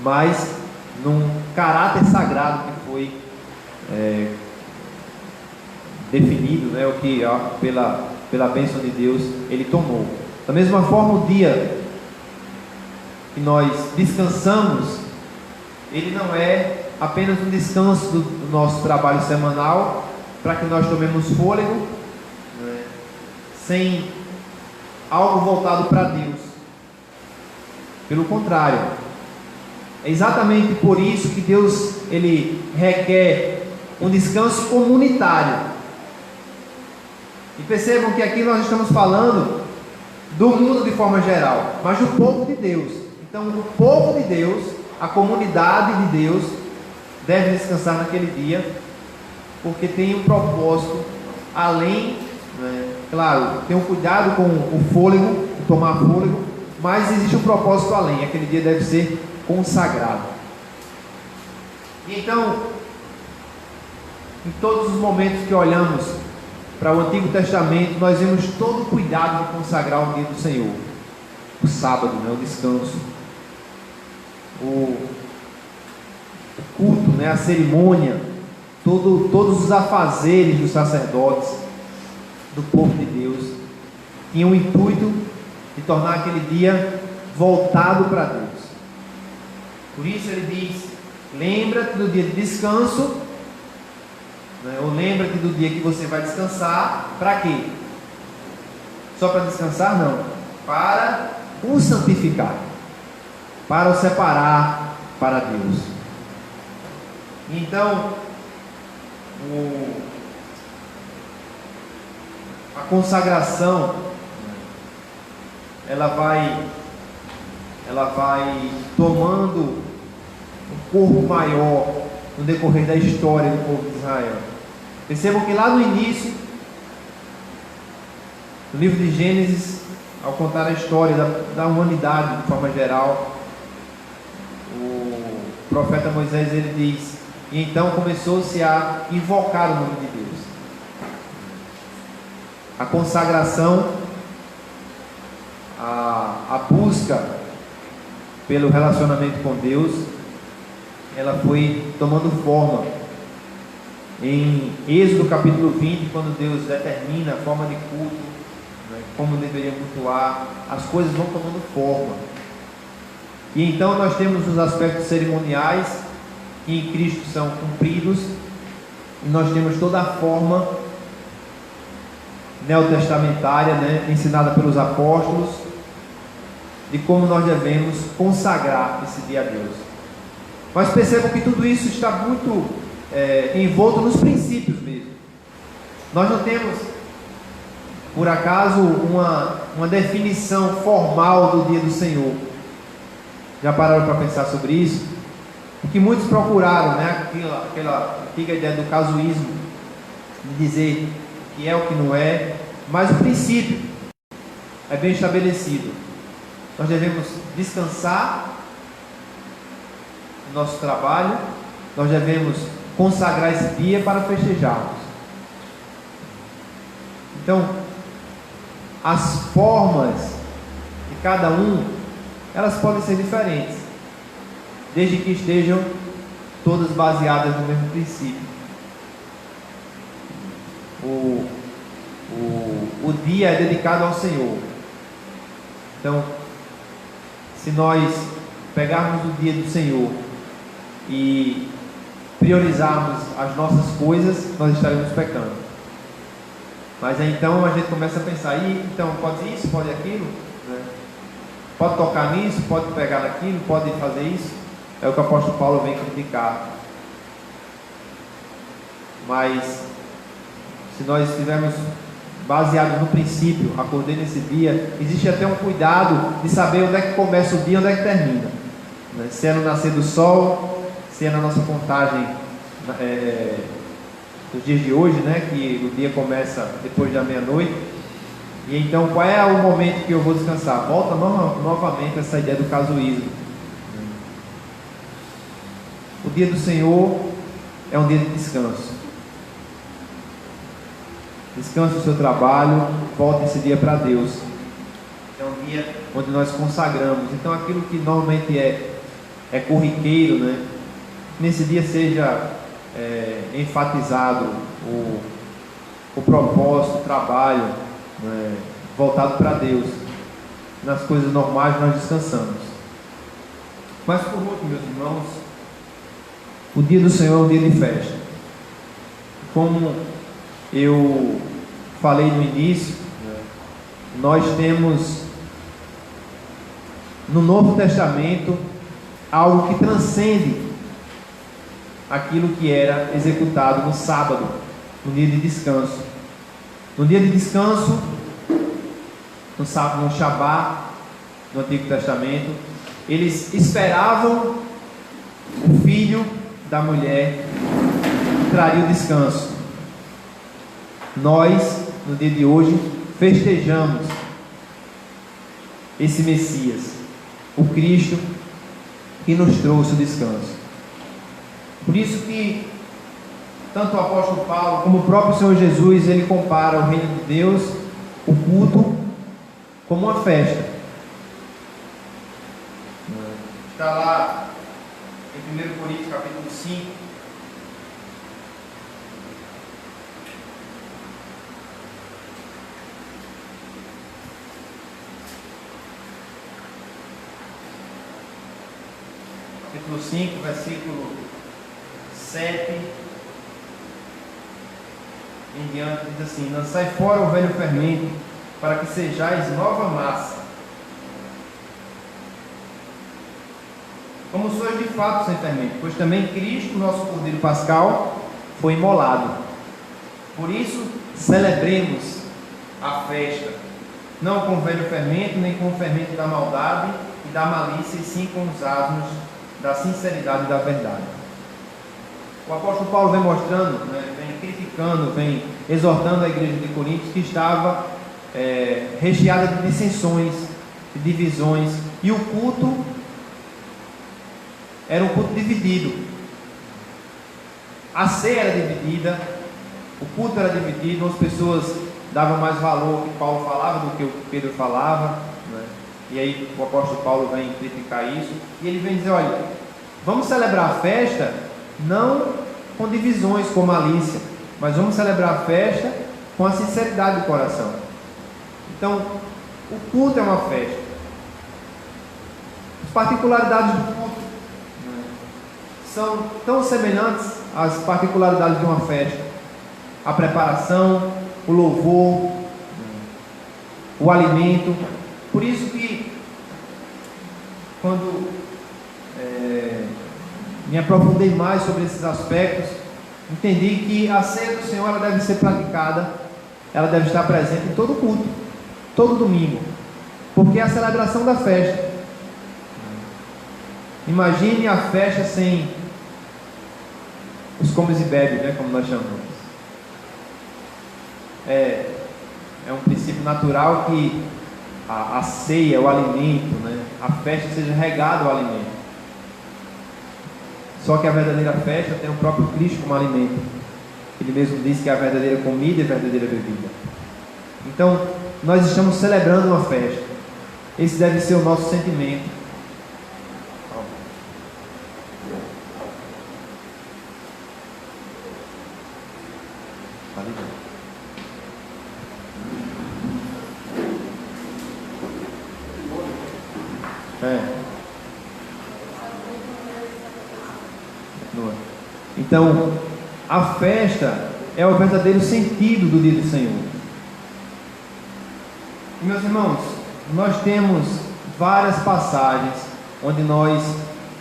mas num caráter sagrado que foi definido, né? O que pela bênção de Deus ele tomou. Da mesma forma, o dia que nós descansamos, ele não é apenas um descanso do nosso trabalho semanal, para que nós tomemos fôlego, né, sem algo voltado para Deus. Pelo contrário, é exatamente por isso que Deus ele requer um descanso comunitário. E percebam que aqui nós estamos falando do mundo de forma geral, mas do povo de Deus. Então, o povo de Deus, a comunidade de Deus, deve descansar naquele dia, porque tem um propósito além, né? Claro, tem um cuidado com o fôlego, tomar fôlego, mas existe um propósito além. Aquele dia deve ser consagrado. E então, Em todos os momentos que olhamos para o Antigo Testamento, nós vemos todo o cuidado de consagrar o dia do Senhor, o sábado, né, o descanso, o culto, né, a cerimônia, todos os afazeres dos sacerdotes, do povo de Deus, tinham o intuito de tornar aquele dia voltado para Deus. Por isso ele diz: lembra-te do dia de descanso, né, ou lembra-te do dia que você vai descansar. Para quê? Só para descansar? Não, para o santificar, para o separar para Deus. Então, a consagração, ela vai tomando um corpo maior no decorrer da história do povo de Israel. Percebam que lá no início, no livro de Gênesis, ao contar a história da humanidade de forma geral, o profeta Moisés, ele diz: e então começou-se a invocar o nome de Deus. A consagração, a busca pelo relacionamento com Deus, ela foi tomando forma. Em Êxodo capítulo 20, quando Deus determina a forma de culto, né, como deveria cultuar, as coisas vão tomando forma. E então nós temos os aspectos cerimoniais, que em Cristo são cumpridos, e nós temos toda a forma neotestamentária, né, ensinada pelos apóstolos, de como nós devemos consagrar esse dia a Deus. Mas percebam que tudo isso está muito envolto nos princípios mesmo. Nós não temos, por acaso, uma definição formal do dia do Senhor. Já pararam para pensar sobre isso? Porque muitos procuraram, né, aquela antiga ideia do casuísmo, de dizer que é o que não é, mas o princípio é bem estabelecido. Nós devemos descansar no nosso trabalho, nós devemos consagrar esse dia para festejarmos. Então, as formas de cada um, elas podem ser diferentes, desde que estejam todas baseadas no mesmo princípio. O dia é dedicado ao Senhor. Então, se nós pegarmos o dia do Senhor e priorizarmos as nossas coisas, nós estaremos pecando. Mas aí, então a gente começa a pensar: então pode isso, pode aquilo, né? Pode tocar nisso, pode pegar naquilo, pode fazer isso. É o que o apóstolo Paulo vem criticar. Mas se nós estivermos baseados no princípio, acordei nesse dia, existe até um cuidado de saber onde é que começa o dia e onde é que termina, né? Se é no nascer do sol, se é na nossa contagem dos dias de hoje, né, que o dia começa depois da meia-noite. E então, qual é o momento que eu vou descansar? Volta novamente essa ideia do casuísmo. O dia do Senhor é um dia de descanso. Descanse o seu trabalho, volte esse dia para Deus. É um dia onde nós consagramos. Então, aquilo que normalmente é corriqueiro, né, nesse dia seja enfatizado o propósito, o trabalho, né, voltado para Deus. Nas coisas normais nós descansamos. Mas por último, meus irmãos, o dia do Senhor é um dia de festa. Como eu falei no início, nós temos no Novo Testamento algo que transcende aquilo que era executado no sábado, no dia de descanso. No dia de descanso, no sábado, no Shabá, no Antigo Testamento, eles esperavam o filho da mulher que traria o descanso. Nós, no dia de hoje, festejamos esse Messias, o Cristo que nos trouxe o descanso. Por isso que tanto o apóstolo Paulo como o próprio Senhor Jesus, ele compara o reino de Deus, o culto, como uma festa. Está lá em 1 Coríntios capítulo 5. Capítulo 5, versículo 7 em diante, diz assim: lançai fora o velho fermento, para que sejais nova massa, como sois de fato sem fermento, pois também Cristo, nosso Cordeiro Pascal, foi imolado. Por isso, celebremos a festa, não com o velho fermento, nem com o fermento da maldade e da malícia, e sim com os asmos da sinceridade e da verdade. O apóstolo Paulo vem mostrando, vem criticando, vem exortando a igreja de Coríntios, que estava recheada de dissensões, de divisões, e o culto era um culto dividido. A ceia era dividida, o culto era dividido, as pessoas davam mais valor ao que Paulo falava do que o que Pedro falava, E aí o apóstolo Paulo vem criticar isso, e ele vem dizer: olha, vamos celebrar a festa não com divisões, com malícia, mas vamos celebrar a festa com a sinceridade do coração. Então, o culto é uma festa. As particularidades do culto são tão semelhantes às particularidades de uma festa: a preparação, o louvor, o alimento. Por isso que, quando me aprofundei mais sobre esses aspectos, entendi que a ceia do Senhor, ela deve ser praticada, ela deve estar presente em todo culto, todo domingo, porque é a celebração da festa. Imagine a festa sem os comes e bebes, como nós chamamos. É um princípio natural que a ceia, o alimento, a festa seja regada ao alimento. Só que a verdadeira festa tem o próprio Cristo como alimento. Ele mesmo disse que é a verdadeira comida e a verdadeira bebida. Então, nós estamos celebrando uma festa. Esse deve ser o nosso sentimento. Então, a festa é o verdadeiro sentido do dia do Senhor. E, meus irmãos, nós temos várias passagens onde nós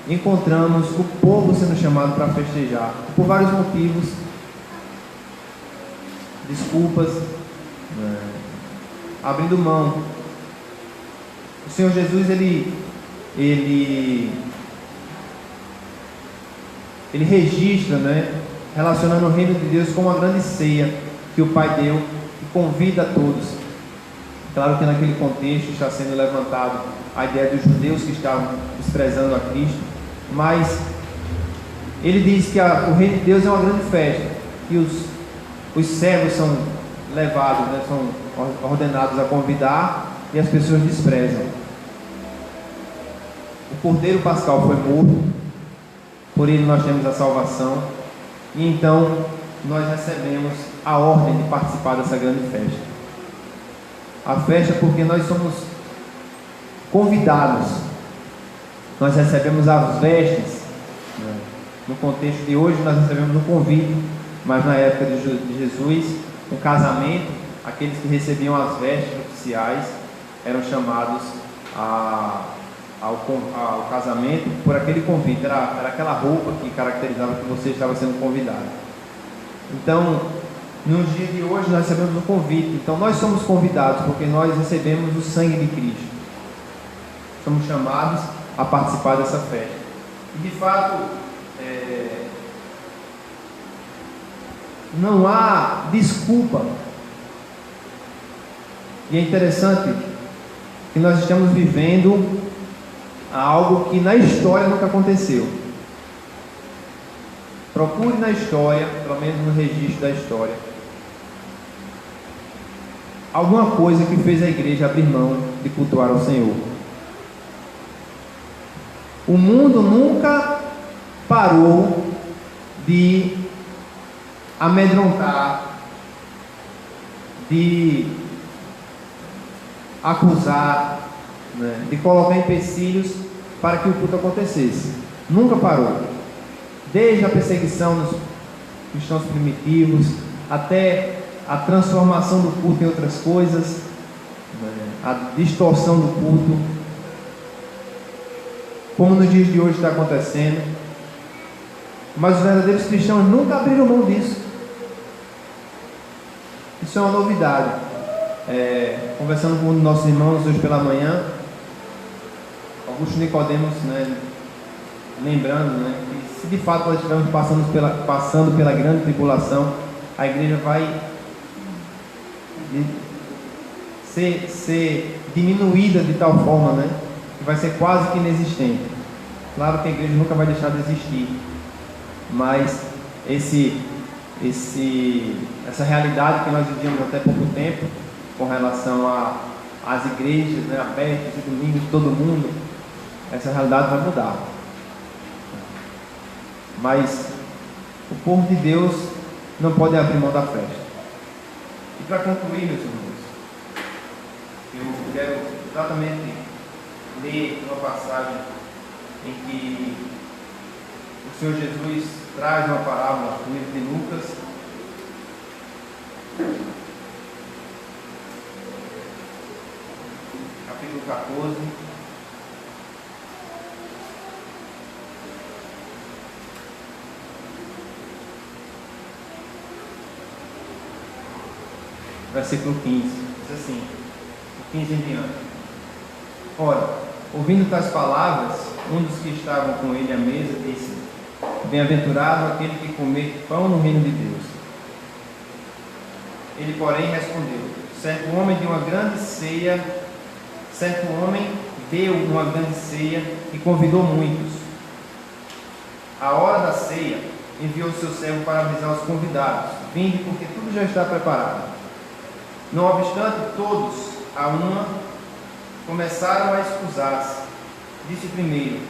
encontramos o povo sendo chamado para festejar, por vários motivos, desculpas, abrindo mão. O Senhor Jesus, ele registra, relacionando o reino de Deus com uma grande ceia que o Pai deu e convida a todos. Claro que naquele contexto está sendo levantado a ideia dos judeus que estavam desprezando a Cristo, mas ele diz que o reino de Deus é uma grande festa e os servos são levados, são ordenados a convidar, e as pessoas desprezam. O Cordeiro Pascal foi morto, por ele nós temos a salvação, e então nós recebemos a ordem de participar dessa grande festa. A festa porque nós somos convidados, nós recebemos as vestes. No contexto de hoje nós recebemos um convite, mas na época de Jesus, um casamento, aqueles que recebiam as vestes oficiais eram chamados ao casamento por aquele convite. Era aquela roupa que caracterizava que você estava sendo convidado. Então, no dia de hoje nós recebemos um convite. Então nós somos convidados porque nós recebemos o sangue de Cristo. Somos chamados a participar dessa festa. E de fato, não há desculpa. E é interessante que nós estamos vivendo algo que na história nunca aconteceu. Procure na história, pelo menos no registro da história, alguma coisa que fez a igreja abrir mão de cultuar o Senhor. O mundo nunca parou de amedrontar, de acusar, né, de colocar empecilhos para que o culto acontecesse. Nunca parou. Desde a perseguição dos cristãos primitivos até a transformação do culto em outras coisas, né, a distorção do culto, como nos dias de hoje está acontecendo. Mas os verdadeiros cristãos nunca abriram mão disso. Isso é uma novidade. Conversando com nossos irmãos hoje pela manhã, Augusto Nicodemos, né, lembrando, né, que se de fato nós estivermos passando pela grande tribulação, a igreja vai ser diminuída de tal forma, né, que vai ser quase que inexistente. Claro que a igreja nunca vai deixar de existir, mas essa realidade que nós vivíamos até pouco tempo, com relação às igrejas, né, abertas e domingos de todo mundo, essa realidade vai mudar. Mas o povo de Deus não pode abrir mão da festa. E para concluir, meus irmãos, eu quero exatamente ler uma passagem em que o Senhor Jesus traz uma parábola do livro de Lucas, capítulo 14, versículo 15, diz assim, 15 em diante. Ora, ouvindo tais palavras, um dos que estavam com ele à mesa disse: Bem-aventurado aquele que comer pão no reino de Deus. Ele, porém, respondeu: certo homem deu uma grande ceia e convidou muitos. À hora da ceia, enviou seu servo para avisar os convidados: vinde, porque tudo já está preparado. Não obstante, todos, a uma, começaram a escusar-se. Disse o primeiro: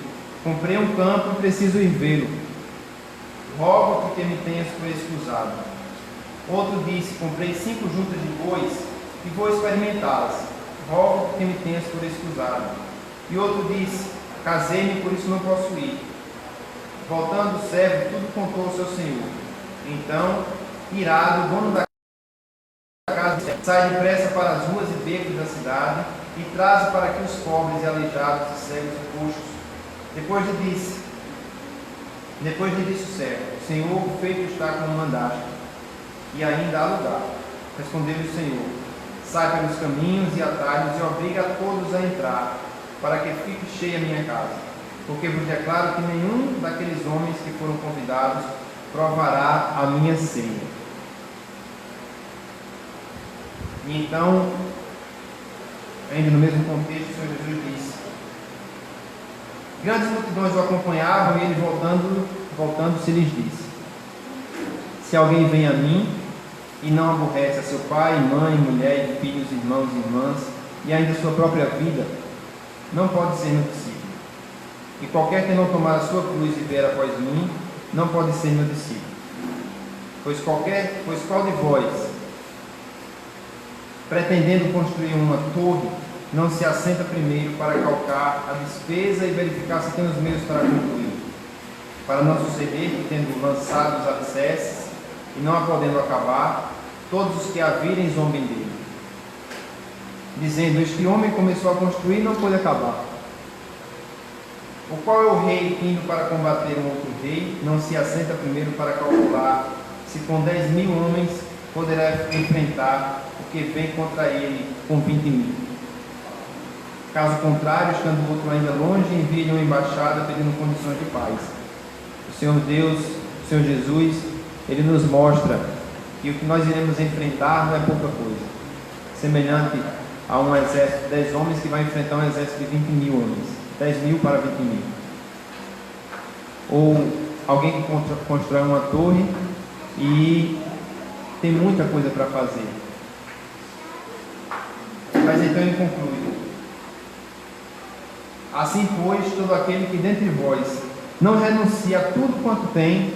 comprei um campo e preciso ir vê-lo. Rogo que me tenhas por escusado. Outro disse: comprei 5 juntas de bois e vou experimentá-las. Rogo que me tenhas por escusado. E outro disse: casei-me, por isso não posso ir. Voltando o servo, tudo contou ao seu senhor. Então, irado, o dono da casa sai depressa para as ruas e becos da cidade e traz para aqui os pobres e aleijados e cegos e coxos. Depois lhe disse o servo: Senhor, feito está como mandaste, e ainda há lugar. Respondeu-lhe o Senhor: sai pelos caminhos e atalhos e obriga a todos a entrar, para que fique cheia a minha casa. Porque vos declaro que nenhum daqueles homens que foram convidados provará a minha ceia. E então, ainda no mesmo contexto, o Senhor Jesus disse: grandes multidões o acompanhavam, e ele voltando-se lhes disse: se alguém vem a mim e não aborrece a seu pai, mãe, mulher, filhos, irmãos e irmãs, e ainda sua própria vida, não pode ser meu discípulo. E qualquer que não tomar a sua cruz e vier após mim, não pode ser meu discípulo. Pois qual de vós, pretendendo construir uma torre, não se assenta primeiro para calcar a despesa e verificar se tem os meios para concluir, para não suceder que, tendo lançado os alicerces e não a podendo acabar, todos os que a virem zombem dele, dizendo: este homem começou a construir e não pôde acabar. O qual é o rei que, indo para combater um outro rei, não se assenta primeiro para calcular se com 10.000 homens poderá enfrentar o que vem contra ele com 20.000? Caso contrário, estando o outro ainda longe, envie-lhe uma embaixada pedindo condições de paz. O Senhor Deus, o Senhor Jesus, Ele nos mostra que o que nós iremos enfrentar não é pouca coisa. Semelhante a um exército de 10 homens que vai enfrentar um exército de 20.000 homens. 10.000 para 20.000. Ou alguém que constrói uma torre e tem muita coisa para fazer. Mas então ele conclui: assim, pois, todo aquele que dentre vós não renuncia a tudo quanto tem,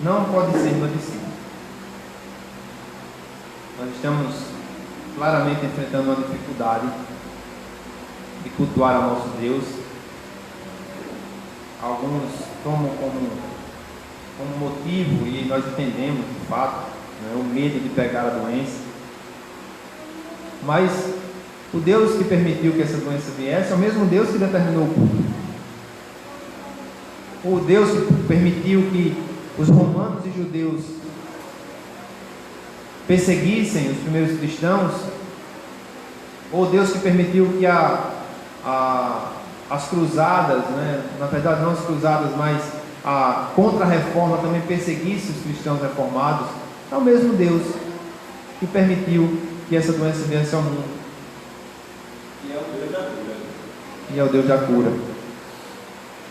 não pode ser meu discípulo. Nós estamos claramente enfrentando uma dificuldade de cultuar ao nosso Deus. Alguns tomam como motivo, e nós entendemos de fato, né, o medo de pegar a doença. Mas o Deus que permitiu que essa doença viesse é o mesmo Deus que determinou o culto. O Deus que permitiu que os romanos e judeus perseguissem os primeiros cristãos, ou Deus que permitiu que as cruzadas, né, na verdade não as cruzadas, mas a contra-reforma também perseguisse os cristãos reformados, é o mesmo Deus que permitiu que essa doença viesse ao mundo. E é o Deus da cura. E é o Deus da cura.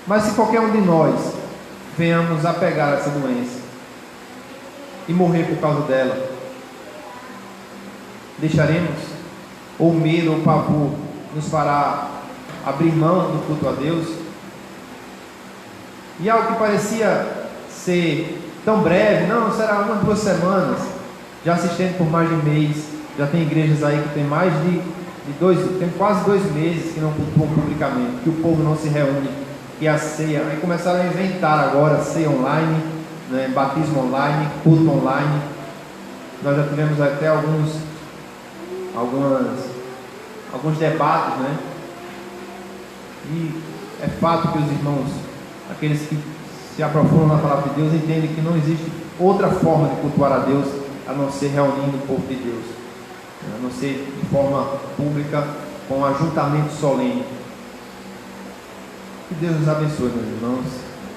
Mas se qualquer um de nós venhamos a pegar essa doença e morrer por causa dela, deixaremos, ou medo ou pavor nos fará abrir mão do culto a Deus? E algo que parecia ser tão breve, não, será 1 ou 2 semanas, já se estende por mais de um mês. Já tem igrejas aí que tem mais de tem quase 2 meses que não cultuam publicamente, que o povo não se reúne, que a ceia, aí começaram a inventar agora ceia online, né, batismo online, culto online. Nós já tivemos até alguns debates, né? E é fato que os irmãos, aqueles que se aprofundam na palavra de Deus, entendem que não existe outra forma de cultuar a Deus a não ser reunindo o povo de Deus, a não ser de forma pública, com um ajuntamento solene. Que Deus nos abençoe, meus irmãos.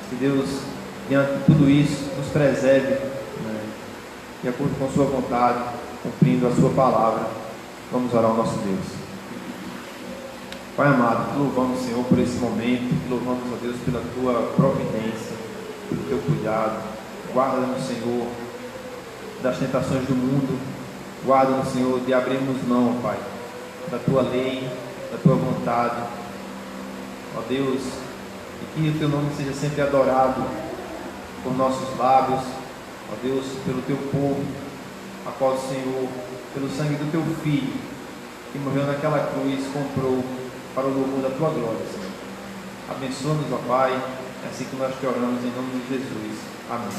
Que Deus, diante de tudo isso, nos preserve, né, de acordo com a sua vontade, cumprindo a sua palavra. Vamos orar ao nosso Deus. Pai amado, te louvamos, Senhor, por esse momento, te louvamos, ó Deus, pela tua providência, pelo teu cuidado. Guarda-nos, Senhor, das tentações do mundo. Guarda-nos, Senhor, de abrirmos mão, Pai, da tua lei, da tua vontade. Ó Deus, e que o teu nome seja sempre adorado por nossos lábios. Ó Deus, pelo teu povo, a qual o Senhor, pelo sangue do teu Filho, que morreu naquela cruz, comprou para o louvor da tua glória, Senhor. Abençoa-nos, ó Pai, é assim que nós te oramos em nome de Jesus. Amém.